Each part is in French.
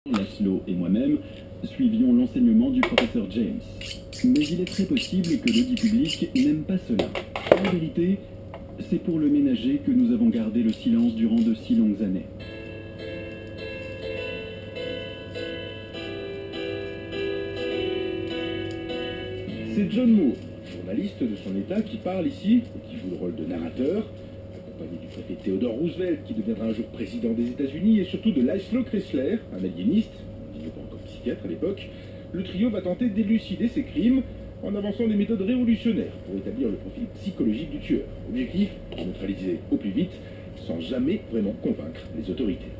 Laszlo et moi-même suivions l'enseignement du professeur James. Mais il est très possible que l'audit public n'aime pas cela. En vérité, c'est pour le ménager que nous avons gardé le silence durant de si longues années. C'est John Moore, journaliste de son état, qui parle ici et qui joue le rôle de narrateur, accompagné du préfet Theodore Roosevelt, qui deviendra un jour président des États-Unis, et surtout de Laszlo Kressler, un aliéniste, il n'était pas encore psychiatre à l'époque. Le trio va tenter d'élucider ses crimes en avançant des méthodes révolutionnaires pour établir le profil psychologique du tueur. Objectif, neutraliser au plus vite, sans jamais vraiment convaincre les autorités.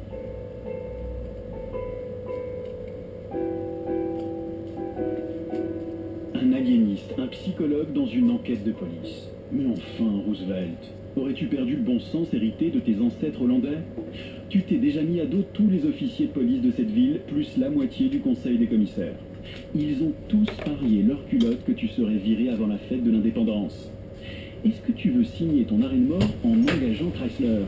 Un aliéniste, un psychologue dans une enquête de police. Mais enfin, Roosevelt, aurais-tu perdu le bon sens hérité de tes ancêtres hollandais? Tu t'es déjà mis à dos tous les officiers de police de cette ville, plus la moitié du conseil des commissaires. Ils ont tous parié leur culotte que tu serais viré avant la fête de l'indépendance. Est-ce que tu veux signer ton arrêt de mort en engageant Chrysler?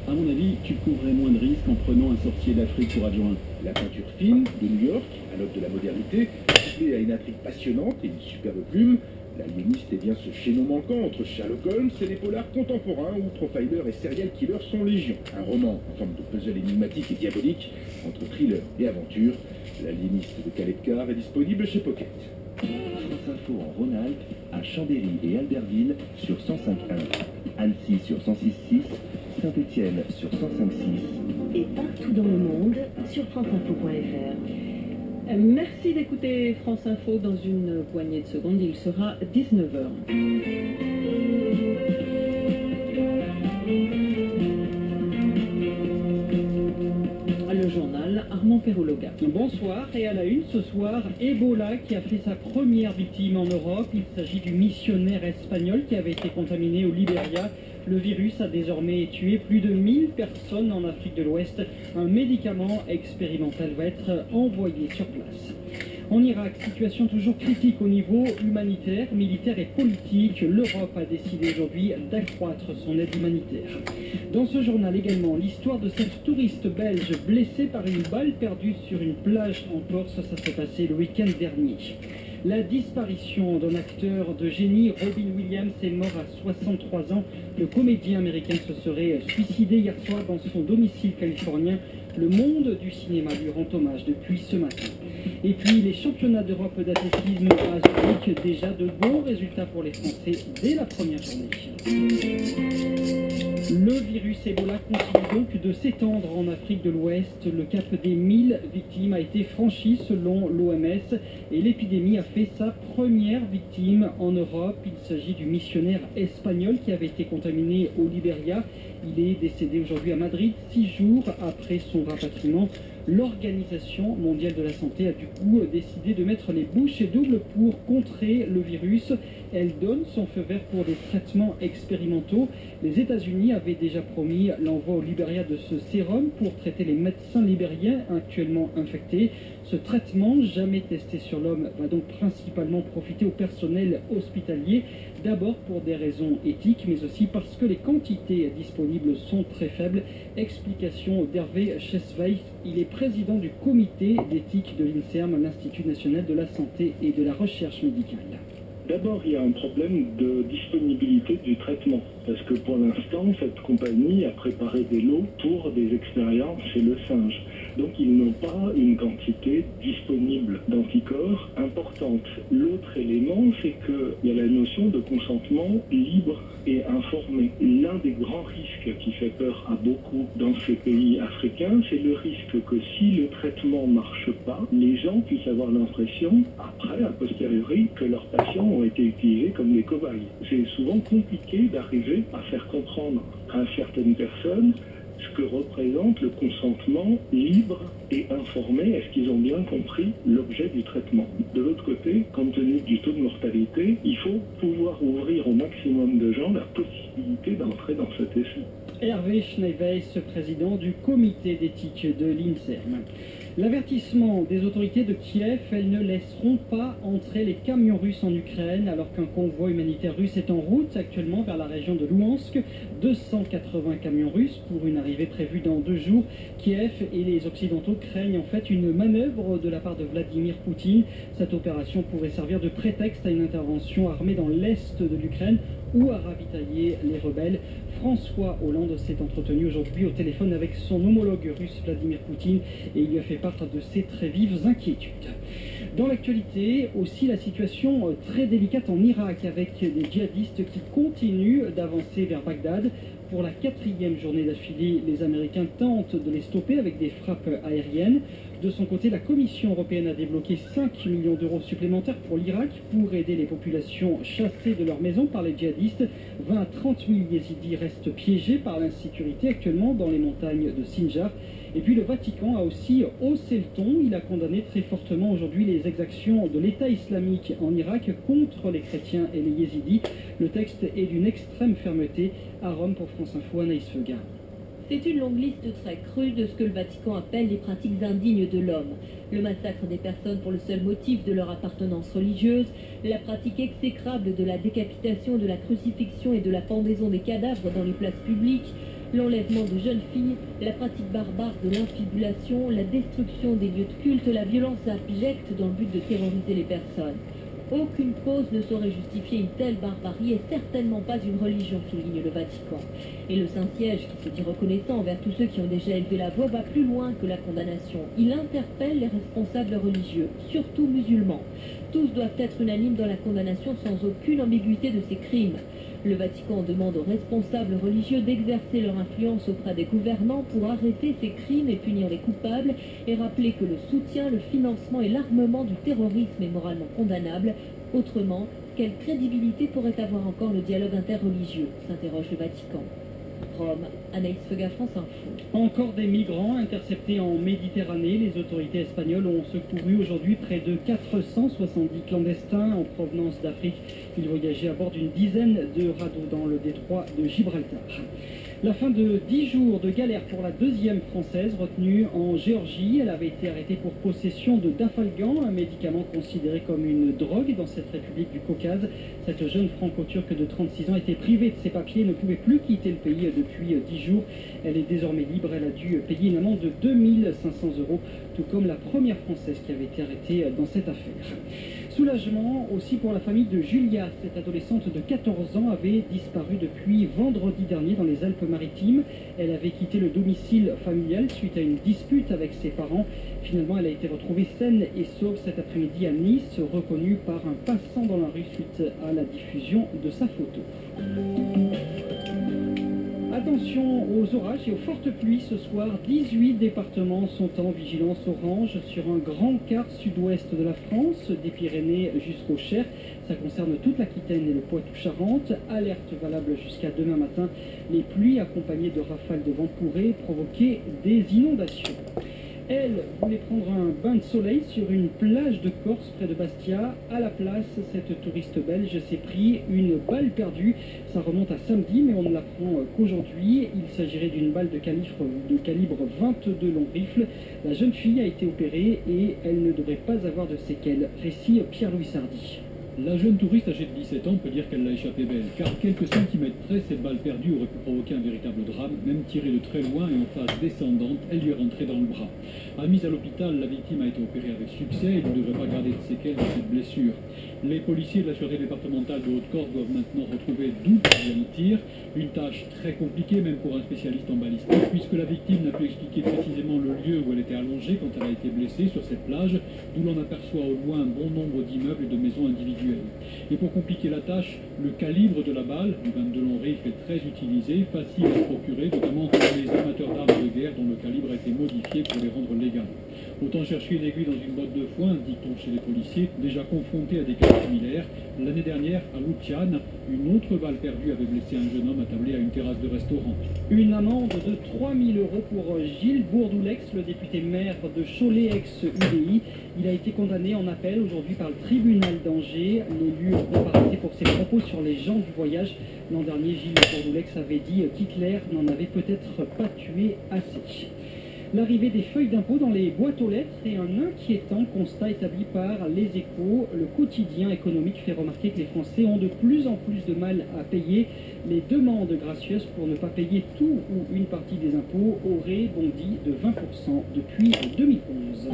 À mon avis, tu courrais moins de risques en prenant un sorcier d'Afrique pour adjoint. La peinture fine de New York, à l'aube de la modernité, couplée à une intrigue passionnante et une superbe plume, l'aliéniste est bien ce chaînon manquant entre Sherlock Holmes et les polars contemporains où profilers et serial killers sont légion. Un roman en forme de puzzle énigmatique et diabolique, entre thriller et aventure. L'aliéniste de Kaletkar est disponible chez Pocket. France Info en Rhône-Alpes, à Chambéry et Albertville sur 105.1, Annecy sur 106.6, Saint-Étienne sur 105.6 et partout dans le monde sur franceinfo.fr. Merci d'écouter France Info. Dans une poignée de secondes, il sera 19h. Le journal, Armand Perrologa. Bonsoir, et à la une ce soir, Ebola qui a fait sa première victime en Europe. Il s'agit du missionnaire espagnol qui avait été contaminé au Libéria. Le virus a désormais tué plus de 1000 personnes en Afrique de l'Ouest. Un médicament expérimental va être envoyé sur place. En Irak, situation toujours critique au niveau humanitaire, militaire et politique. L'Europe a décidé aujourd'hui d'accroître son aide humanitaire. Dans ce journal également, l'histoire de cette touriste belge blessée par une balle perdue sur une plage en Corse. Ça s'est passé le week-end dernier. La disparition d'un acteur de génie, Robin Williams, est mort à 63 ans. Le comédien américain se serait suicidé hier soir dans son domicile californien. Le monde du cinéma lui rend hommage depuis ce matin. Et puis les championnats d'Europe d'athlétisme à Zurich, déjà de bons résultats pour les Français dès la première journée. Le virus Ebola continue donc de s'étendre en Afrique de l'Ouest. Le cap des 1000 victimes a été franchi selon l'OMS et l'épidémie a fait sa première victime en Europe. Il s'agit du missionnaire espagnol qui avait été contaminé au Libéria. Il est décédé aujourd'hui à Madrid, 6 jours après son rapatriement. L'Organisation mondiale de la santé a du coup décidé de mettre les bouchées doubles pour contrer le virus. Elle donne son feu vert pour des traitements expérimentaux. Les États-Unis avaient déjà promis l'envoi au Libéria de ce sérum pour traiter les médecins libériens actuellement infectés. Ce traitement, jamais testé sur l'homme, va donc principalement profiter au personnel hospitalier. D'abord pour des raisons éthiques, mais aussi parce que les quantités disponibles sont très faibles. Explication d'Hervé Chesweis, il est président du comité d'éthique de l'INSERM, l'Institut national de la santé et de la recherche médicale. D'abord, il y a un problème de disponibilité du traitement, parce que pour l'instant, cette compagnie a préparé des lots pour des expériences chez le singe. Donc, ils n'ont pas une quantité disponible d'anticorps importante. L'autre élément, c'est qu'il y a la notion de consentement libre et informé. L'un des grands risques qui fait peur à beaucoup dans ces pays africains, c'est le risque que si le traitement ne marche pas, les gens puissent avoir l'impression, après, a posteriori, que leurs patients ont été utilisés comme des cobayes. C'est souvent compliqué d'arriver à faire comprendre à certaines personnes ce que représente le consentement libre et informé. Est-ce qu'ils ont bien compris l'objet du traitement? De l'autre côté, compte tenu du taux de mortalité, il faut pouvoir ouvrir au maximum de gens la possibilité d'entrer dans cet essai. Hervé Schneeweis, président du comité d'éthique de l'INSERM. L'avertissement des autorités de Kiev, elles ne laisseront pas entrer les camions russes en Ukraine alors qu'un convoi humanitaire russe est en route actuellement vers la région de Louhansk. 280 camions russes pour une arrivée prévue dans 2 jours. Kiev et les Occidentaux craignent en fait une manœuvre de la part de Vladimir Poutine. Cette opération pourrait servir de prétexte à une intervention armée dans l'est de l'Ukraine ou à ravitailler les rebelles. François Hollande s'est entretenu aujourd'hui au téléphone avec son homologue russe Vladimir Poutine et il lui a fait part de ses très vives inquiétudes. Dans l'actualité, aussi la situation très délicate en Irak avec des djihadistes qui continuent d'avancer vers Bagdad. Pour la 4e journée d'affilée, les Américains tentent de les stopper avec des frappes aériennes. De son côté, la Commission européenne a débloqué 5 millions d'euros supplémentaires pour l'Irak pour aider les populations chassées de leur maison par les djihadistes. 20 à 30 000 yézidis restent piégés par l'insécurité actuellement dans les montagnes de Sinjar. Et puis le Vatican a aussi haussé le ton. Il a condamné très fortement aujourd'hui les exactions de l'État islamique en Irak contre les chrétiens et les yézidis. Le texte est d'une extrême fermeté. À Rome, pour France Info, Anaïs Feuga. C'est une longue liste très crue de ce que le Vatican appelle les pratiques indignes de l'homme. Le massacre des personnes pour le seul motif de leur appartenance religieuse, la pratique exécrable de la décapitation, de la crucifixion et de la pendaison des cadavres dans les places publiques, l'enlèvement de jeunes filles, la pratique barbare de l'infibulation, la destruction des lieux de culte, la violence abjecte dans le but de terroriser les personnes. Aucune cause ne saurait justifier une telle barbarie et certainement pas une religion, souligne le Vatican. Et le Saint-Siège, qui se dit reconnaissant envers tous ceux qui ont déjà élevé la voix, va plus loin que la condamnation. Il interpelle les responsables religieux, surtout musulmans. Tous doivent être unanimes dans la condamnation sans aucune ambiguïté de ces crimes. Le Vatican demande aux responsables religieux d'exercer leur influence auprès des gouvernants pour arrêter ces crimes et punir les coupables et rappeler que le soutien, le financement et l'armement du terrorisme est moralement condamnable. Autrement, quelle crédibilité pourrait avoir encore le dialogue interreligieux, s'interroge le Vatican. Rome, Anaïs Feuga, France Info. Encore des migrants interceptés en Méditerranée. Les autorités espagnoles ont secouru aujourd'hui près de 470 clandestins en provenance d'Afrique. Ils voyageaient à bord d'une dizaine de radeaux dans le détroit de Gibraltar. La fin de 10 jours de galère pour la 2e française retenue en Géorgie. Elle avait été arrêtée pour possession de dafalgan, un médicament considéré comme une drogue dans cette république du Caucase. Cette jeune franco-turque de 36 ans était privée de ses papiers et ne pouvait plus quitter le pays depuis 10 jours. Elle est désormais libre. Elle a dû payer une amende de 2500 €, tout comme la première française qui avait été arrêtée dans cette affaire. Soulagement aussi pour la famille de Julia. Cette adolescente de 14 ans avait disparu depuis vendredi dernier dans les Alpes-Maritimes. Elle avait quitté le domicile familial suite à une dispute avec ses parents. Finalement, elle a été retrouvée saine et sauve cet après-midi à Nice, reconnue par un passant dans la rue suite à la diffusion de sa photo. Attention aux orages et aux fortes pluies ce soir. 18 départements sont en vigilance orange sur un grand quart sud-ouest de la France, des Pyrénées jusqu'au Cher. Ça concerne toute l'Aquitaine et le Poitou-Charentes. Alerte valable jusqu'à demain matin. Les pluies accompagnées de rafales de vent pourraient provoquer des inondations. Elle voulait prendre un bain de soleil sur une plage de Corse près de Bastia. À la place, cette touriste belge s'est pris une balle perdue. Ça remonte à samedi, mais on ne l'apprend qu'aujourd'hui. Il s'agirait d'une balle de calibre 22 long rifle. La jeune fille a été opérée et elle ne devrait pas avoir de séquelles. Récit Pierre-Louis Sardy. La jeune touriste âgée de 17 ans peut dire qu'elle l'a échappé belle, car quelques centimètres près, cette balle perdue aurait pu provoquer un véritable drame, même tirée de très loin et en phase descendante, elle lui est rentrée dans le bras. Admise à l'hôpital, la victime a été opérée avec succès et ne devrait pas garder de séquelles de cette blessure. Les policiers de la sûreté départementale de Haute-Corse doivent maintenant retrouver d'où vient le tir, une tâche très compliquée même pour un spécialiste en balistique, puisque la victime n'a pu expliquer précisément le lieu où elle était allongée quand elle a été blessée sur cette plage, d'où l'on aperçoit au loin un bon nombre d'immeubles et de maisons individuelles. Et pour compliquer la tâche, le calibre de la balle, du 22 long rifle, est très utilisé, facile à procurer, notamment pour les amateurs d'armes de guerre dont le calibre a été modifié pour les rendre légales. Autant chercher une aiguille dans une botte de foin, dit-on chez les policiers, déjà confrontés à des cas similaires. L'année dernière, à Luciane, une autre balle perdue avait blessé un jeune homme attablé à une terrasse de restaurant. Une amende de 3 000 € pour Gilles Bourdoulex, le député maire de Cholet ex-UDI. Il a été condamné en appel aujourd'hui par le tribunal d'Angers. L'élu comparaissait pour ses propos sur les gens du voyage. L'an dernier, Gilles Bourdoulex avait dit qu'Hitler n'en avait peut-être pas tué assez. l'arrivée des feuilles d'impôt dans les boîtes aux lettres et un inquiétant constat établi par Les Échos. Le quotidien économique fait remarquer que les Français ont de plus en plus de mal à payer. Les demandes gracieuses pour ne pas payer tout ou une partie des impôts auraient bondi de 20% depuis 2011.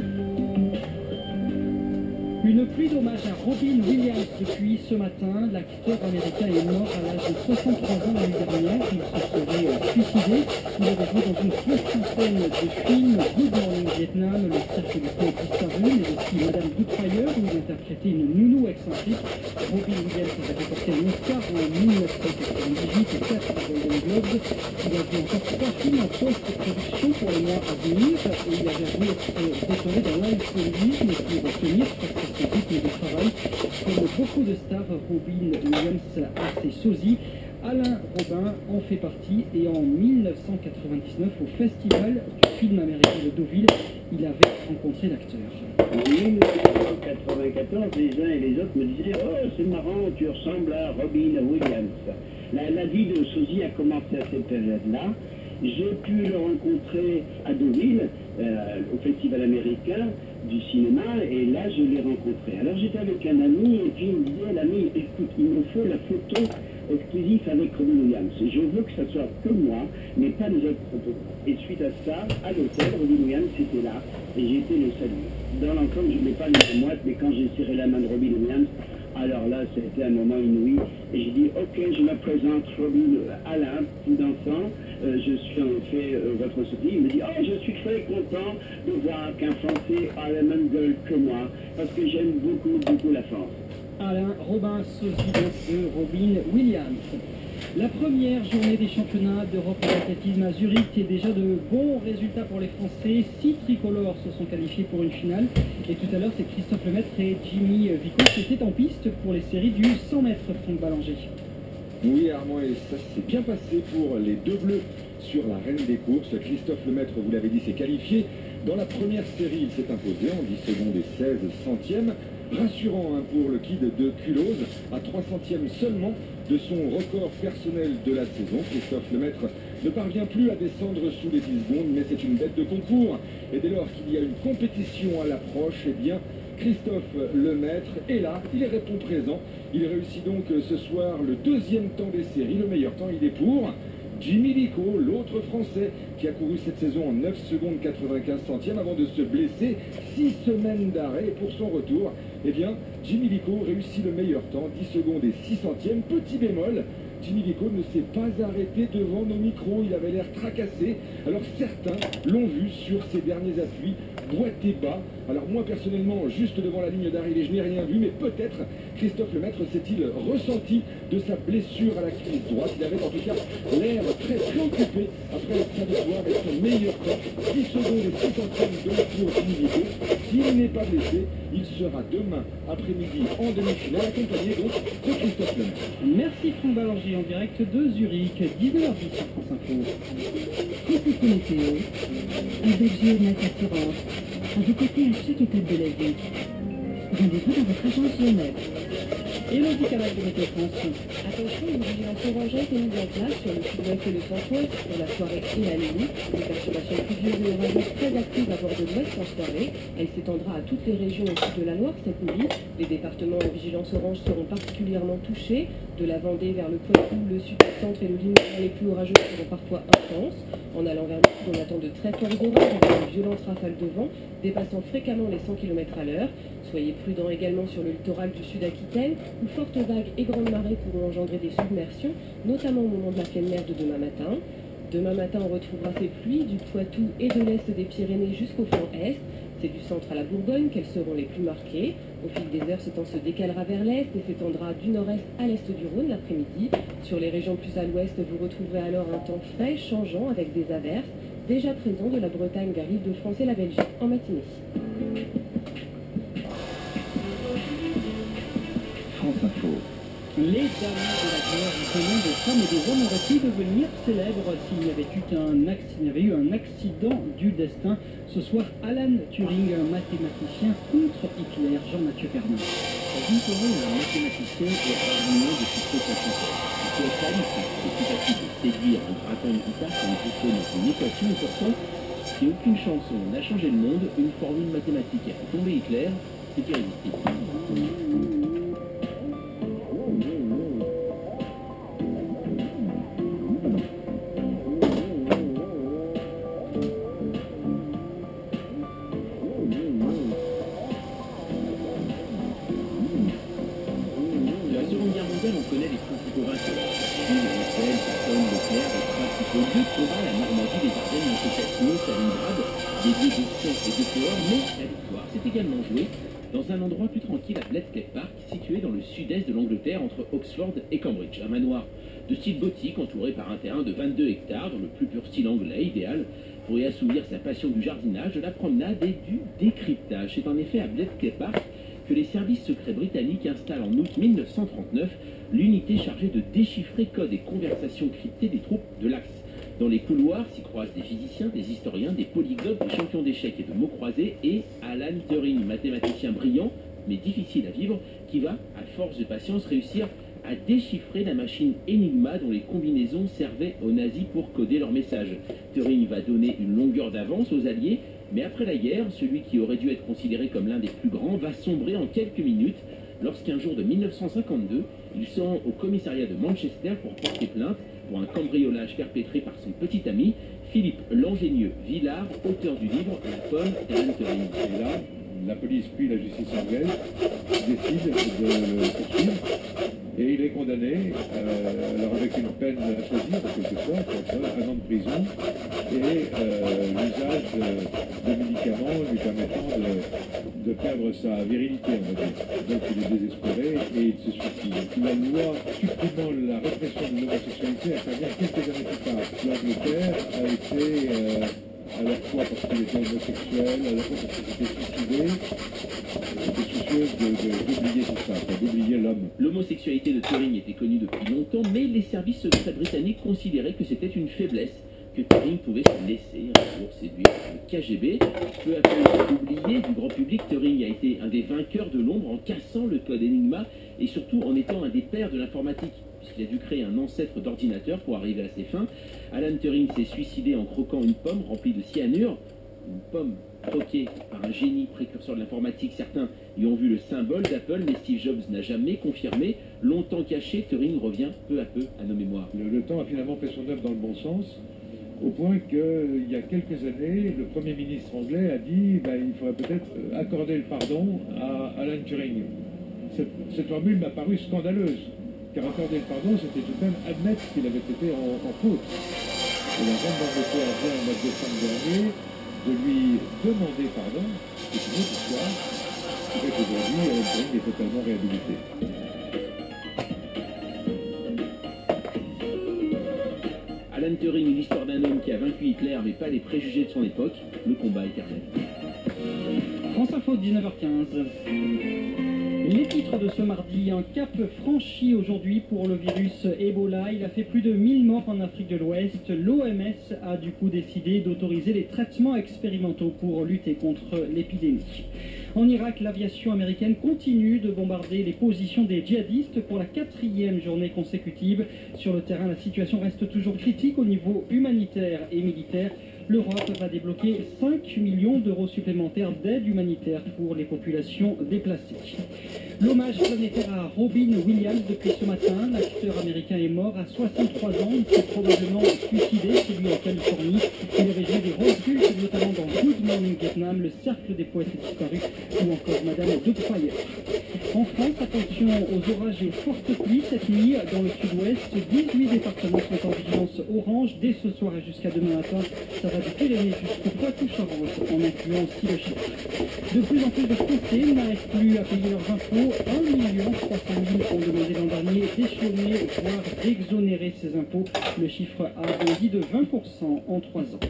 Une pluie d'hommage à Robin Williams depuis ce matin. L'acteur américain est mort à l'âge de 63 ans la nuit dernière. Il se serait suicidé. Il avait joué dans une soixantaine de films. Good Morning Vietnam, Le cercle du poète disparu, mais aussi Madame Doubtfire, où il interprétait une nounou excentrique. Robin Williams avait remporté un Oscar en 1998 et 4 Golden Globes. Il avait encore 3 films en post-production pour les mois à venir. Et il avait voulu être décoré dans l'alcoolisme pour obtenir son rythme de travail. Comme beaucoup de stars, Robin Williams a ses sosies. Alain Robin en fait partie et en 1999 au festival du film américain de Deauville, il avait rencontré l'acteur. En 1994, les uns et les autres me disaient « Oh, c'est marrant, tu ressembles à Robin Williams ». La vie de sosie a commencé à cette période-là. J'ai pu le rencontrer à Deauville, au festival américain du cinéma, et là je l'ai rencontré. Alors j'étais avec un ami, et puis il me disait, l'ami, écoute, il me faut la photo exclusive avec Robin Williams. Je veux que ça soit que moi, mais pas les autres photos. Et suite à ça, à l'hôtel, Robin Williams était là, et j'ai été le saluer. Dans l'ensemble, je ne l'ai pas les moite, mais quand j'ai serré la main de Robin Williams, alors là, c'était un moment inouï. Et j'ai dit, ok, je me présente, Alain, tout dansant. Je suis en fait votre sosie. Il me dit, oh, je suis très content de voir qu'un Français a la même gueule que moi, parce que j'aime beaucoup, beaucoup la France. Alain Robin, sosie de Robin Williams. La première journée des championnats d'Europe d'athlétisme à Zurich est déjà de bons résultats pour les Français. 6 tricolores se sont qualifiés pour une finale. Et tout à l'heure, c'est Christophe Lemaître et Jimmy Vico qui étaient en piste pour les séries du 100 mètres, Franck Ballanger. Oui, Armand, et ça s'est bien passé pour les deux bleus sur la reine des courses. Christophe Lemaître, vous l'avez dit, s'est qualifié. Dans la première série, il s'est imposé en 10 secondes et 16 centièmes. Rassurant pour le kid de Culose, à 3 centièmes seulement de son record personnel de la saison. Christophe Lemaître ne parvient plus à descendre sous les 10 secondes, mais c'est une bête de concours. Et dès lors qu'il y a une compétition à l'approche, eh bien, Christophe Lemaître est là, il répond présent. Il réussit donc ce soir le deuxième temps des séries. Le meilleur temps, il est pour Jimmy Vico, l'autre Français, qui a couru cette saison en 9 secondes 95 centièmes avant de se blesser. 6 semaines d'arrêt. Et pour son retour, eh bien, Jimmy Vico réussit le meilleur temps, 10 secondes et 6 centièmes. Petit bémol, Jimmy Vico ne s'est pas arrêté devant nos micros, il avait l'air tracassé. Alors certains l'ont vu sur ses derniers appuis, boiter bas. Alors moi personnellement, juste devant la ligne d'arrivée, je n'ai rien vu, mais peut-être Christophe Lemaître s'est-il ressenti de sa blessure à la cuisse droite. Il avait en tout cas l'air très préoccupé après la trajectoire avec son meilleur temps, 10 secondes et 6 centièmes de pour Jimmy Vico. S'il n'est pas blessé, il sera demain après-midi en demi-finale, accompagné donc de Christophe Lemaître. Merci Franck Ballanger en direct de Zurich, 19h10 sur France Info. Côté météo, avec Géomètre Assurance, à vos côtés à chaque étape de la vie. Rendez-vous dans votre agence Géomètre. Elodie Calac de Météo France. Attention, une vigilance orange a été mise en place sur le sud-ouest et le centre-ouest pour la soirée et la nuit. Des perturbations pluvieuses et orageuses très actives à bord de l'ouest en soirée. Elle s'étendra à toutes les régions au sud de la Loire cette nuit. Les départements en vigilance orange seront particulièrement touchés. De la Vendée vers le Poitou, le sud-centre et le Limousin, les plus orageux seront parfois intenses. En allant vers le sud, on attend de très forts orages avec de violentes rafales de vent, dépassant fréquemment les 100 km à l'heure. Soyez prudents également sur le littoral du sud-Aquitaine, où fortes vagues et grandes marées pourront engendrer des submersions, notamment au moment de la pleine mer de demain matin. Demain matin, on retrouvera ces pluies du Poitou et de l'est des Pyrénées jusqu'au flanc est. C'est du centre à la Bourgogne qu'elles seront les plus marquées. Au fil des heures, ce temps se décalera vers l'est et s'étendra du nord-est à l'est du Rhône l'après-midi. Sur les régions plus à l'ouest, vous retrouverez alors un temps frais, changeant avec des averses, déjà présents de la Bretagne vers l'Île-de-France et la Belgique en matinée. France Info. Les dames de la gloire du prénom de femmes et des hommes auraient pu devenir célèbres s'il y avait eu un accident du destin. Ce soir, Alan Turing, un mathématicien contre Hitler, Jean-Mathieu Pernin. Vous savez, un mathématicien est rarement de succès classique. C'est plus facile de séduire en grattant une guitare qu'une question dans une équation, et pourtant, Si aucune chanson n'a changé le monde, une formule mathématique a fait tomber Hitler, c'est irrésistible. On connaît les principaux vainqueurs. Jules, Rousseau, Patton, Leclerc, les principaux lieux de combat, la Normandie, les Ardennes, Montecasino, Stalingrad, des lieux de sang et de terreur, mais la victoire s'est également jouée dans un endroit plus tranquille à Bletchley Park, situé dans le sud-est de l'Angleterre entre Oxford et Cambridge. Un manoir de style gothique entouré par un terrain de 22 hectares dans le plus pur style anglais, idéal pour y assouvir sa passion du jardinage, de la promenade et du décryptage. C'est en effet à Bletchley Park que les services secrets britanniques installent en août 1939 l'unité chargée de déchiffrer codes et conversations cryptées des troupes de l'Axe. Dans les couloirs s'y croisent des physiciens, des historiens, des polyglottes, des champions d'échecs et de mots croisés, et Alan Turing, mathématicien brillant, mais difficile à vivre, qui va, à force de patience, réussir à déchiffrer la machine Enigma dont les combinaisons servaient aux nazis pour coder leurs messages. Turing va donner une longueur d'avance aux Alliés, mais après la guerre, celui qui aurait dû être considéré comme l'un des plus grands va sombrer en quelques minutes lorsqu'un jour de 1952, il se rend au commissariat de Manchester pour porter plainte pour un cambriolage perpétré par son petit ami, Philippe l'ingénieux Villard, auteur du livre La pomme d'Alan Turing. Et là, la police puis la justice anglaise décident de le poursuivre et il est condamné, alors avec une peine à choisir, quelquefois, un an de prison et l'usage de médicaments lui permettant de perdre sa virilité, on va dire. Donc il est désespéré et il se suicide. La loi supprimant la répression de l'homosexualité intervient quelques années plus tard. L'Angleterre a été à la fois parce qu'il était homosexuel, à la fois parce qu'il s'était suicidé, était soucieuse d'oublier tout ça, d'oublier l'homme. L'homosexualité de Turing était connue depuis longtemps, mais les services secrets britanniques considéraient que c'était une faiblesse, que Turing pouvait se laisser un jour séduire par le KGB. Peu à peu oublié du grand public, Turing a été un des vainqueurs de l'ombre en cassant le code Enigma et surtout en étant un des pères de l'informatique, puisqu'il a dû créer un ancêtre d'ordinateur pour arriver à ses fins. Alan Turing s'est suicidé en croquant une pomme remplie de cyanure, une pomme croquée par un génie précurseur de l'informatique. Certains y ont vu le symbole d'Apple, mais Steve Jobs n'a jamais confirmé. Longtemps caché, Turing revient peu à peu à nos mémoires. Le temps a finalement fait son œuvre dans le bon sens, au point qu'il y a quelques années, le Premier ministre anglais a dit il faudrait peut-être accorder le pardon à Alan Turing. Cette formule m'a paru scandaleuse, car accorder le pardon, c'était tout de même admettre qu'il avait été en faute. Et la reine d'Angleterre vient au mois de décembre dernier de lui demander pardon, c'est une autre histoire, qui fait qu'aujourd'hui, Alan Turing est totalement réhabilité. Alan Turing, l'histoire d'un homme qui a vaincu Hitler mais pas les préjugés de son époque, le combat éternel. France Info, 19h15. Les titres de ce mardi, un cap franchi aujourd'hui pour le virus Ebola. Il a fait plus de 1000 morts en Afrique de l'Ouest. L'OMS a du coup décidé d'autoriser les traitements expérimentaux pour lutter contre l'épidémie. En Irak, l'aviation américaine continue de bombarder les positions des djihadistes pour la 4e journée consécutive. Sur le terrain, la situation reste toujours critique au niveau humanitaire et militaire. L'Europe va débloquer 5 millions d'euros supplémentaires d'aide humanitaire pour les populations déplacées. L'hommage planétaire à Robin Williams depuis ce matin. L'acteur américain est mort à 63 ans. Il s'est probablement suicidé chez lui en Californie. Il avait joué des rôles cultes, notamment dans Good Morning Vietnam, Le Cercle des Poètes Disparus ou encore Madame Doubtfire. En France, attention aux orages et aux fortes pluies cette nuit dans le sud-ouest. 18 départements sont en vigilance orange dès ce soir et jusqu'à demain matin. Ça va du Pyrénées jusqu'au Poitou-Charentes, en incluant aussi le Chypre. De plus en plus de Français n'arrivent plus à payer leurs impôts. 1 300 000 ont demandé l'an dernier d'échelonner, voire d'exonérer ces impôts. Le chiffre a bondi de 20% en 3 ans.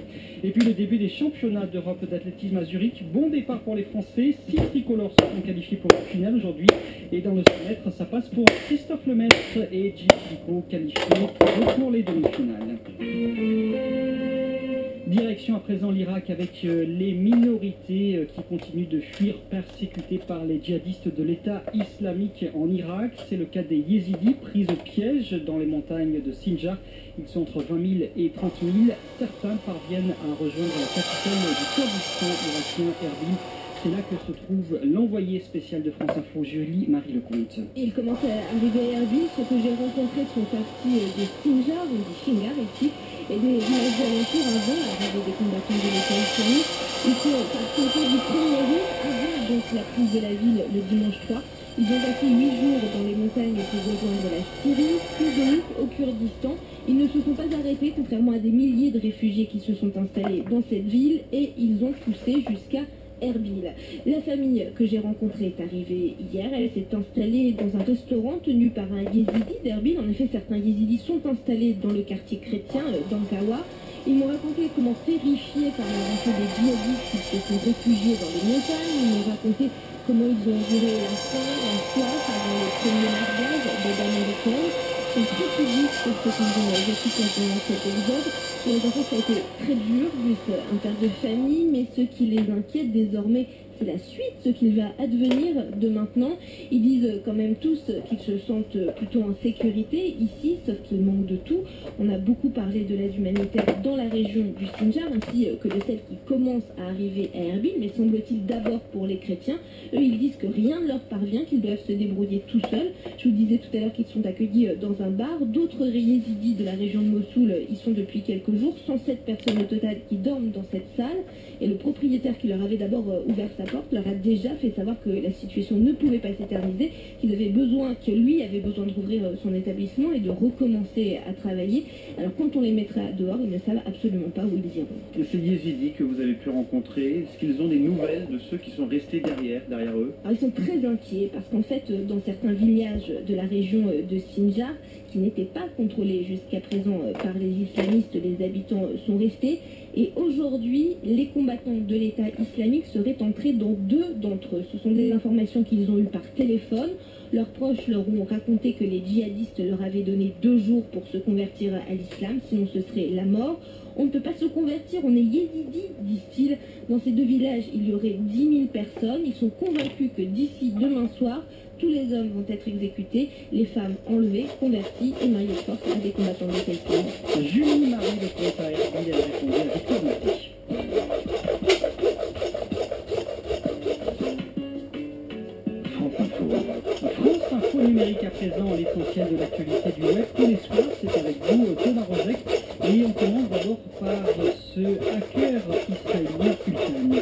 Et puis le début des championnats d'Europe d'athlétisme à Zurich. Bon départ pour les Français. 6 tricolores se sont qualifiés pour la finale aujourd'hui. Et dans le 100 mètres, ça passe pour Christophe Lemaître et Gilles Picot qualifiés pour les demi-finales. Direction à présent l'Irak avec les minorités qui continuent de fuir persécutées par les djihadistes de l'État islamique en Irak. C'est le cas des Yézidis pris au piège dans les montagnes de Sinjar. Ils sont entre 20 000 et 30 000. Certains parviennent à rejoindre la capitale du Kurdistan irakien, Erbil. C'est là que se trouve l'envoyé spécial de France Info, Julie-Marie Lecomte. Il commence à arriver à Erbil. Ceux que j'ai rencontrés sont partis de Sinjar, ou du Shingar ici, et des villages alentours avant l'arrivée des combattants de l'État islamique. Ils sont partis au cours du 1er août, avant donc la prise de la ville le dimanche 3. Ils ont passé 8 jours dans les montagnes pour rejoindre la Syrie, puis donc au Kurdistan. Ils ne se sont pas arrêtés, contrairement à des milliers de réfugiés qui se sont installés dans cette ville, et ils ont poussé jusqu'à Erbil. La famille que j'ai rencontrée est arrivée hier. Elle s'est installée dans un restaurant tenu par un yézidi d'Erbil. En effet, certains yézidis sont installés dans le quartier chrétien d'Ankawa. Ils m'ont raconté comment, terrifiés par l'avancée des djihadistes, ils se sont réfugiés dans les montagnes. Ils m'ont raconté comment ils ont enduré la faim, la soif avant le premier mariage de Damien Leclerc. Ils sont très pudiques sur ce qu'ils ont vécu pendant cet épisode. Pour les enfants, ça a été très dur, vu un père de famille, mais ce qui les inquiète désormais, c'est la suite, ce qu'il va advenir de maintenant. Ils disent quand même tous qu'ils se sentent plutôt en sécurité ici, sauf qu'il manque de tout. On a beaucoup parlé de l'aide humanitaire dans la région du Sinjar, ainsi que de celle qui commence à arriver à Erbil, mais semble-t-il d'abord pour les chrétiens. Eux, ils disent que rien ne leur parvient, qu'ils doivent se débrouiller tout seuls. Je vous disais tout à l'heure qu'ils sont accueillis dans un bar. D'autres yézidis de la région de Mossoul y sont depuis quelques jours. 107 personnes au total qui dorment dans cette salle. Et le propriétaire qui leur avait d'abord ouvert sa porte leur a déjà fait savoir que la situation ne pouvait pas s'éterniser, que lui avait besoin de rouvrir son établissement et de recommencer à travailler. Alors quand on les mettra dehors, ils ne savent absolument pas où ils iront. Et ces yézidis que vous avez pu rencontrer, est-ce qu'ils ont des nouvelles de ceux qui sont restés derrière eux? Alors, ils sont très inquiets parce qu'en fait, dans certains villages de la région de Sinjar, qui n'étaient pas contrôlés jusqu'à présent par les islamistes, les habitants sont restés. Et aujourd'hui, les combattants de l'État islamique seraient entrés dans 2 d'entre eux. Ce sont des informations qu'ils ont eues par téléphone. Leurs proches leur ont raconté que les djihadistes leur avaient donné 2 jours pour se convertir à l'islam, sinon ce serait la mort. On ne peut pas se convertir, on est yézidi, disent-ils. Dans ces 2 villages, il y aurait 10 000 personnes. Ils sont convaincus que d'ici demain soir, tous les hommes vont être exécutés, les femmes enlevées, converties et mariées de force à des combattants de l'État islamique. Julie-Marie Lecomte a répondu à Victor Maty. France Info numérique à présent, l'essentiel de l'actualité du web tous les soirs, c'est avec vous Thomas Rozek, et on commence d'abord par ce hacker israélien Ultan.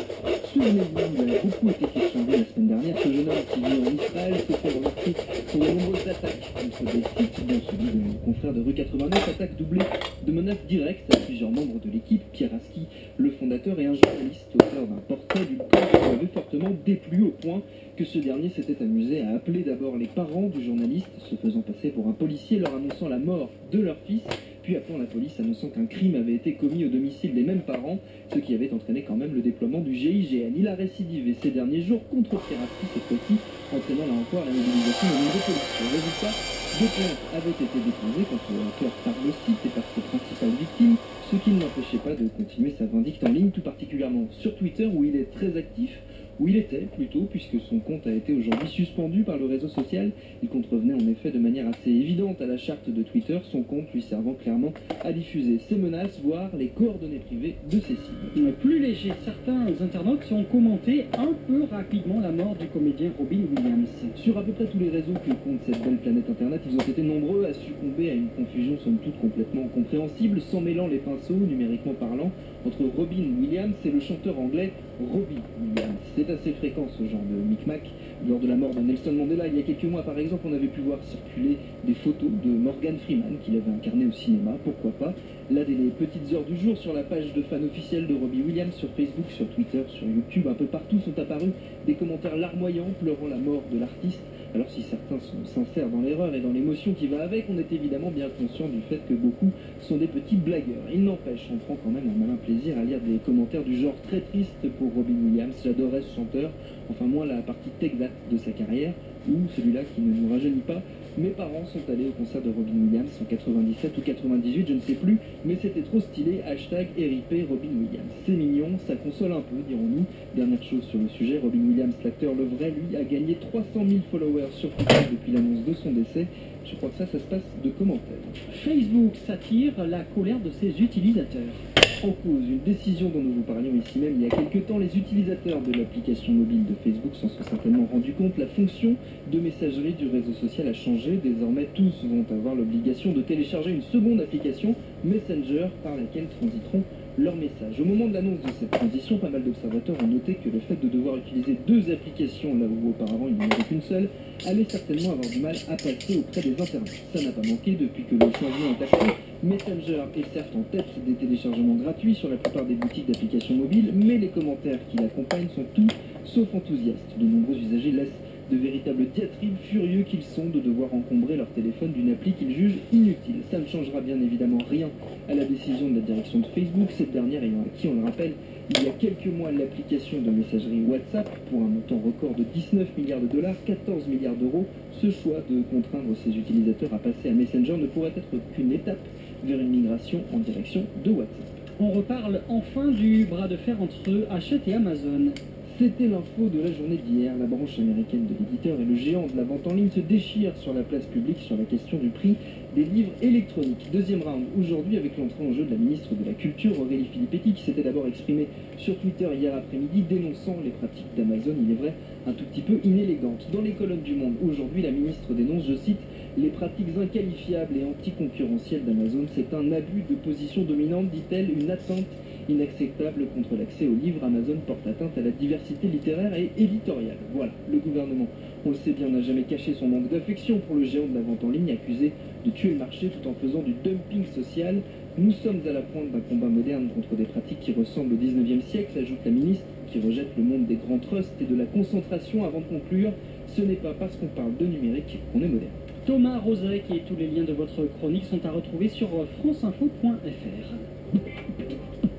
Souvenez-vous, il a beaucoup été question de la semaine dernière, ce jeune homme qui vit en Israël se fait remarquer pour de nombreuses attaques contre des sites, dont celui de mon confrère de rue 89, attaque doublée de menaces directes à plusieurs membres de l'équipe, Pierre Aski, le fondateur, et un journaliste auteur d'un portrait du corps qui avait fortement déplu au point que ce dernier s'était amusé à appeler d'abord les parents du journaliste, se faisant passer pour un policier, leur annonçant la mort de leur fils, puis appelant la police annonçant qu'un crime avait été commis au domicile des mêmes parents, ce qui avait entraîné quand même le déploiement du GIGN. Il a récidivé ces derniers jours contre Pierre Aski cette fois-ci, entraînant là encore la mobilisation de nombreux policiers. Résultat, 2 plaintes avaient été déposées contre le hacker par le site et par ses principales victimes, ce qui ne l'empêchait pas de continuer sa vindicte en ligne, tout particulièrement sur Twitter où il est très actif, où il était plutôt, puisque son compte a été aujourd'hui suspendu par le réseau social. Il contrevenait en effet de manière assez évidente à la charte de Twitter, son compte lui servant clairement à diffuser ses menaces, voire les coordonnées privées de ses cibles. Plus léger, certains internautes ont commenté un peu rapidement la mort du comédien Robin Williams. Sur à peu près tous les réseaux que compte cette belle planète internet, ils ont été nombreux à succomber à une confusion somme toute complètement compréhensible, sans mêlant les pinceaux, numériquement parlant, entre Robin Williams et le chanteur anglais Robbie Williams. C'est assez fréquent ce genre de micmac. Lors de la mort de Nelson Mandela il y a quelques mois par exemple, on avait pu voir circuler des photos de Morgan Freeman qu'il avait incarné au cinéma, pourquoi pas. Là, dès les petites heures du jour, sur la page de fan officielle de Robbie Williams, sur Facebook, sur Twitter, sur YouTube, un peu partout sont apparus des commentaires larmoyants pleurant la mort de l'artiste. Alors si certains sont sincères dans l'erreur et dans l'émotion qui va avec, on est évidemment bien conscient du fait que beaucoup sont des petits blagueurs. Il n'empêche, on prend quand même un malin plaisir à lire des commentaires du genre très triste pour Robin Williams. J'adorais ce chanteur, enfin moins la partie exacte de sa carrière, ou celui-là qui ne nous rajeunit pas. Mes parents sont allés au concert de Robin Williams en 97 ou 98, je ne sais plus, mais c'était trop stylé, hashtag RIP Robin Williams. C'est mignon, ça console un peu, dirons-nous. Dernière chose sur le sujet, Robin Williams, l'acteur le vrai, lui, a gagné 300 000 followers sur Twitter depuis l'annonce de son décès. Je crois que ça se passe de commentaires. Facebook s'attire la colère de ses utilisateurs. En cause, une décision dont nous vous parlions ici même il y a quelques temps, les utilisateurs de l'application mobile de Facebook s'en sont certainement rendus compte. La fonction de messagerie du réseau social a changé. Désormais, tous vont avoir l'obligation de télécharger une seconde application, Messenger, par laquelle transiteront leurs messages. Au moment de l'annonce de cette transition, pas mal d'observateurs ont noté que le fait de devoir utiliser deux applications, là où auparavant il n'y en avait qu'une seule, allait certainement avoir du mal à passer auprès des internautes. Ça n'a pas manqué depuis que le changement est acté. Messenger est certes en tête des téléchargements gratuits sur la plupart des boutiques d'applications mobiles, mais les commentaires qui l'accompagnent sont tout sauf enthousiastes. De nombreux usagers laissent de véritables diatribes furieux qu'ils sont de devoir encombrer leur téléphone d'une appli qu'ils jugent inutile. Ça ne changera bien évidemment rien à la décision de la direction de Facebook, cette dernière ayant acquis, on le rappelle, il y a quelques mois l'application de messagerie WhatsApp pour un montant record de 19 milliards de dollars, 14 milliards d'euros. Ce choix de contraindre ses utilisateurs à passer à Messenger ne pourrait être qu'une étape vers une migration en direction de WhatsApp. On reparle enfin du bras de fer entre Hachette et Amazon. C'était l'info de la journée d'hier. La branche américaine de l'éditeur et le géant de la vente en ligne se déchirent sur la place publique sur la question du prix des livres électroniques. Deuxième round aujourd'hui avec l'entrée en jeu de la ministre de la Culture, Aurélie Filippetti, qui s'était d'abord exprimée sur Twitter hier après-midi, dénonçant les pratiques d'Amazon, il est vrai, un tout petit peu inélégantes. Dans les colonnes du Monde, aujourd'hui, la ministre dénonce, je cite, les pratiques inqualifiables et anticoncurrentielles d'Amazon. C'est un abus de position dominante, dit-elle, une atteinte inacceptable contre l'accès aux livres. Amazon porte atteinte à la diversité littéraire et éditoriale. Voilà, le gouvernement, on le sait bien, n'a jamais caché son manque d'affection pour le géant de la vente en ligne, accusé de tuer le marché tout en faisant du dumping social. Nous sommes à la pointe d'un combat moderne contre des pratiques qui ressemblent au 19e siècle, ajoute la ministre, qui rejette le monde des grands trusts et de la concentration. Avant de conclure, ce n'est pas parce qu'on parle de numérique qu'on est moderne. Thomas Rozek et tous les liens de votre chronique sont à retrouver sur franceinfo.fr.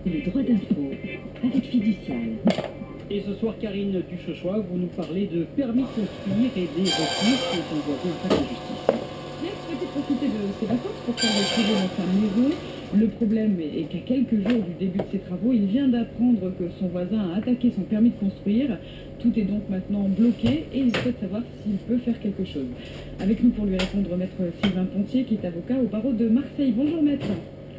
Les droits d'info avec Fiducial. Et ce soir, Karine Duchochois, vous nous parlez de permis de construire et des recours qui sont envoyés en cas de justice. J'ai souhaité profiter de ces vacances pour faire des travaux dans sa maison. Le problème est qu'à quelques jours du début de ses travaux, il vient d'apprendre que son voisin a attaqué son permis de construire. Tout est donc maintenant bloqué et il souhaite savoir s'il peut faire quelque chose. Avec nous pour lui répondre, maître Sylvain Pontier, qui est avocat au barreau de Marseille. Bonjour maître.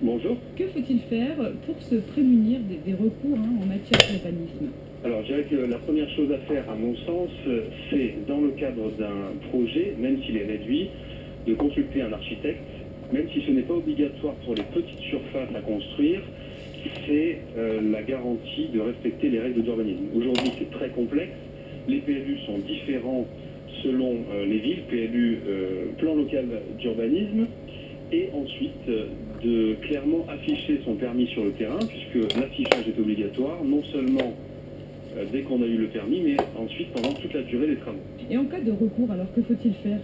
Bonjour. Que faut-il faire pour se prémunir des recours en matière d'urbanisme? Alors, je dirais que la première chose à faire, à mon sens, c'est, dans le cadre d'un projet, même s'il est réduit, de consulter un architecte, même si ce n'est pas obligatoire pour les petites surfaces à construire, c'est la garantie de respecter les règles d'urbanisme. Aujourd'hui, c'est très complexe. Les PLU sont différents selon les villes, PLU, plan local d'urbanisme, et ensuite de clairement afficher son permis sur le terrain, puisque l'affichage est obligatoire, non seulement dès qu'on a eu le permis, mais ensuite pendant toute la durée des travaux. Et en cas de recours, alors que faut-il faire?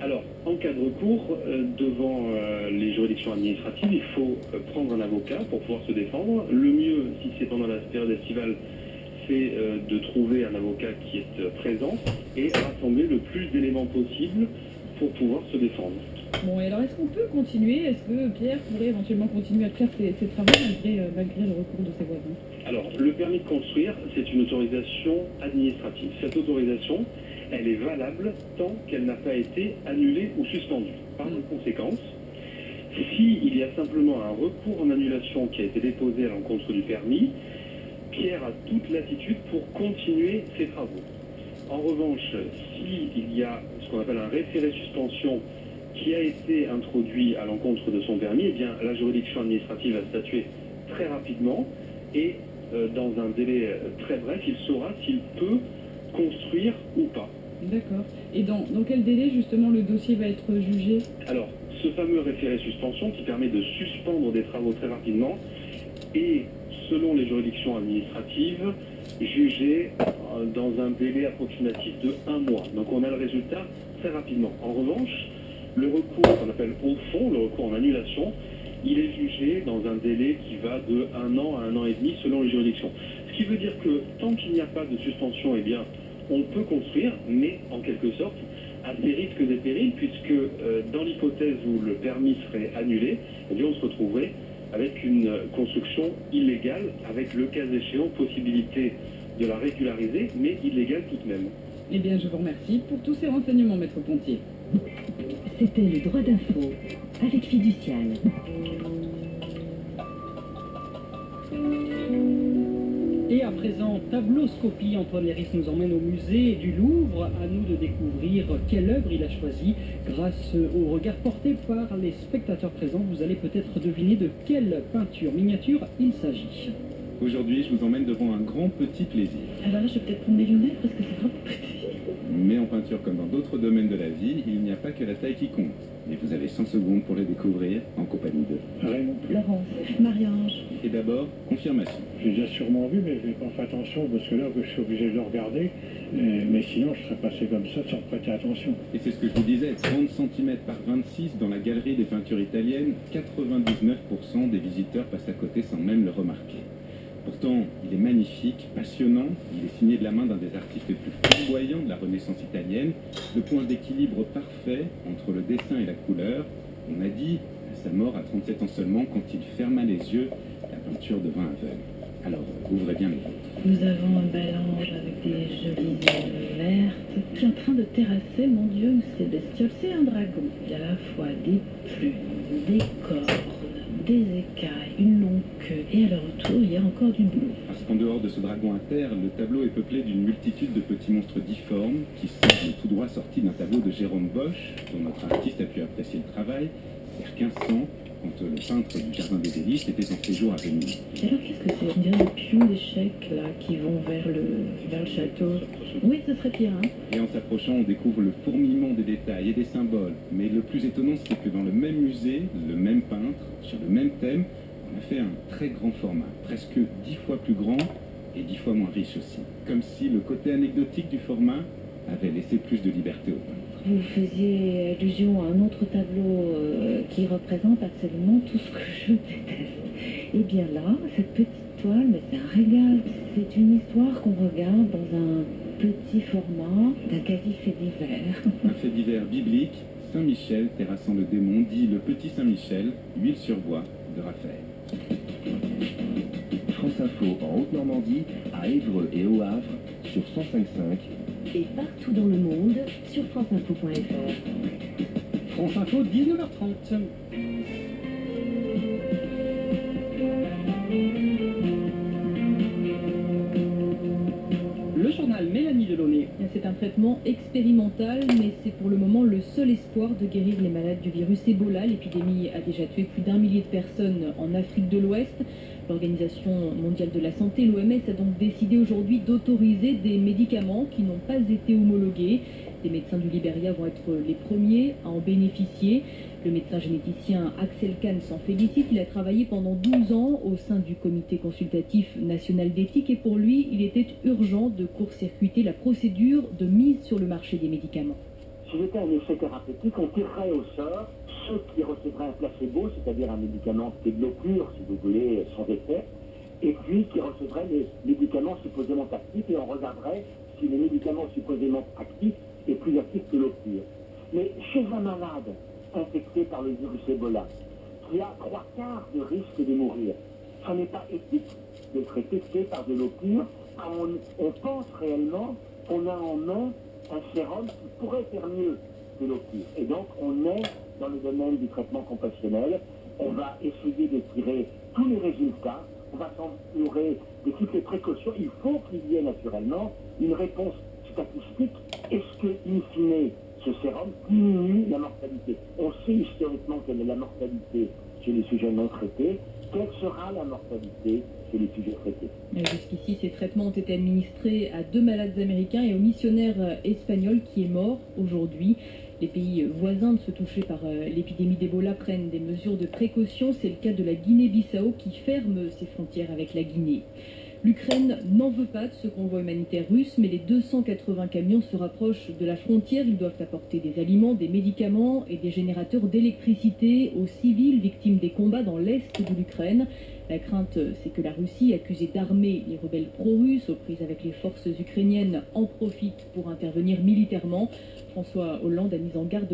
Alors, en cas de recours, devant les juridictions administratives, il faut prendre un avocat pour pouvoir se défendre. Le mieux, si c'est pendant la période estivale, c'est de trouver un avocat qui est présent et rassembler le plus d'éléments possible pour pouvoir se défendre. Bon, et alors est-ce qu'on peut continuer? Est-ce que Pierre pourrait éventuellement continuer à faire ses travaux malgré le recours de ses voisins? Alors, le permis de construire, c'est une autorisation administrative. Cette autorisation, elle est valable tant qu'elle n'a pas été annulée ou suspendue. Par conséquent, s'il y a simplement un recours en annulation qui a été déposé à l'encontre du permis, Pierre a toute latitude pour continuer ses travaux. En revanche, s'il y a ce qu'on appelle un référé suspension qui a été introduit à l'encontre de son permis, eh bien, la juridiction administrative va statuer très rapidement et dans un délai très bref, il saura s'il peut construire ou pas. D'accord. Et dans quel délai, justement, le dossier va être jugé? Alors, ce fameux référé suspension qui permet de suspendre des travaux très rapidement et, selon les juridictions administratives, jugé dans un délai approximatif de 1 mois. Donc on a le résultat très rapidement. En revanche, le recours qu'on appelle au fond, le recours en annulation, il est jugé dans un délai qui va de 1 an à 1 an et demi selon les juridictions. Ce qui veut dire que tant qu'il n'y a pas de suspension, eh bien, on peut construire, mais en quelque sorte, à ses risques et périls, puisque dans l'hypothèse où le permis serait annulé, eh bien, on se retrouverait avec une construction illégale, avec le cas échéant possibilité de la régulariser, mais illégale tout de même. Eh bien, je vous remercie pour tous ces renseignements, Maître Pontier. C'était le droit d'info avec Fiducial. Et à présent, Tabloscopie, Antoine Léris nous emmène au musée du Louvre. À nous de découvrir quelle œuvre il a choisi. Grâce au regard porté par les spectateurs présents, vous allez peut-être deviner de quelle peinture miniature il s'agit. Aujourd'hui, je vous emmène devant un grand petit plaisir. Alors là, je vais peut-être prendre mes lunettes parce que c'est vraiment petit. Mais en peinture comme dans d'autres domaines de la vie, il n'y a pas que la taille qui compte. Et vous avez 100 secondes pour le découvrir en compagnie de Raymond. Laurence, Marie-Ange. Et d'abord, confirmation. J'ai déjà sûrement vu, mais je n'ai pas fait attention parce que là, je suis obligé de le regarder. Mais sinon, je serais passé comme ça sans prêter attention. Et c'est ce que je vous disais, 30 cm par 26 dans la galerie des peintures italiennes, 99% des visiteurs passent à côté sans même le remarquer. Pourtant, il est magnifique, passionnant, il est signé de la main d'un des artistes les plus flamboyants de la Renaissance italienne, le point d'équilibre parfait entre le dessin et la couleur. On a dit, à sa mort à 37 ans seulement, quand il ferma les yeux, la peinture devint aveugle. Alors, ouvrez bien les yeux. Nous avons un bel ange avec des jolies ailes vertes qui est en train de terrasser, mon Dieu, ces bestioles. C'est un dragon. Il y a à la fois des plumes, des cornes, des écailles, une longue queue, et à leur retour, il y a encore du bleu. Parce qu'en dehors de ce dragon à terre, le tableau est peuplé d'une multitude de petits monstres difformes qui semblent tout droit sortis d'un tableau de Jérôme Bosch, dont notre artiste a pu apprécier le travail, vers 1500, quand le peintre du Jardin des Délices était en séjour à Venise. Et alors, qu'est-ce que c'est? On dirait des pions d'échecs, là, qui vont vers le château. Oui, ce serait pire, hein. Et en s'approchant, on découvre le fourmillement des détails et des symboles. Mais le plus étonnant, c'est que dans le même musée, le même peintre, sur le même thème, on a fait un très grand format, presque 10 fois plus grand et 10 fois moins riche aussi. Comme si le côté anecdotique du format avait laissé plus de liberté au peintre. Vous faisiez allusion à un autre tableau qui représente absolument tout ce que je déteste. Et bien là, cette petite toile, mais c'est un régal. C'est une histoire qu'on regarde dans un petit format d'un quasi-fait divers. Un fait divers biblique, Saint-Michel terrassant le démon, dit le petit Saint-Michel, huile sur bois de Raphaël. France Info en Haute-Normandie, à Évreux et au Havre, sur 105.5. Et partout dans le monde, sur franceinfo.fr. France Info, 19h30. Le journal Mélanie Delaunay. C'est un traitement expérimental, mais c'est pour le moment le seul espoir de guérir les malades du virus Ebola. L'épidémie a déjà tué plus d'1 millier de personnes en Afrique de l'Ouest. L'Organisation mondiale de la santé, l'OMS, a donc décidé aujourd'hui d'autoriser des médicaments qui n'ont pas été homologués. Les médecins du Libéria vont être les premiers à en bénéficier. Le médecin généticien Axel Kahn s'en félicite. Il a travaillé pendant 12 ans au sein du comité consultatif national d'éthique et pour lui, il était urgent de court-circuiter la procédure de mise sur le marché des médicaments. Si j'étais un essai thérapeutique, on tirerait au sort ceux qui recevraient un placebo, c'est-à-dire un médicament qui est de l'eau pure, si vous voulez, sans effet, et puis qui recevraient les médicaments supposément actifs, et on regarderait si les médicaments supposément actifs est plus actif que l'eau pure. Mais chez un malade infecté par le virus Ebola, qui a 3/4 de risque de mourir, ce n'est pas éthique d'être testé par de l'eau pure, quand on pense réellement qu'on a en main un sérum qui pourrait faire mieux que l'eau pure. Et donc on est dans le domaine du traitement compassionnel, on va essayer de tirer tous les résultats, on va s'entourer de toutes les précautions. Il faut qu'il y ait naturellement une réponse statistique. Est-ce que, in fine, ce sérum diminue la mortalité? On sait historiquement quelle est la mortalité chez les sujets non traités. Quelle sera la mortalité chez les sujets traités? Jusqu'ici, ces traitements ont été administrés à 2 malades américains et au missionnaire espagnol qui est mort aujourd'hui. Les pays voisins de ceux touchés par l'épidémie d'Ebola prennent des mesures de précaution. C'est le cas de la Guinée-Bissau qui ferme ses frontières avec la Guinée. L'Ukraine n'en veut pas de ce convoi humanitaire russe, mais les 280 camions se rapprochent de la frontière. Ils doivent apporter des aliments, des médicaments et des générateurs d'électricité aux civils victimes des combats dans l'est de l'Ukraine. La crainte, c'est que la Russie, accusée d'armer les rebelles pro-russes aux prises avec les forces ukrainiennes, en profite pour intervenir militairement. François Hollande a mis en garde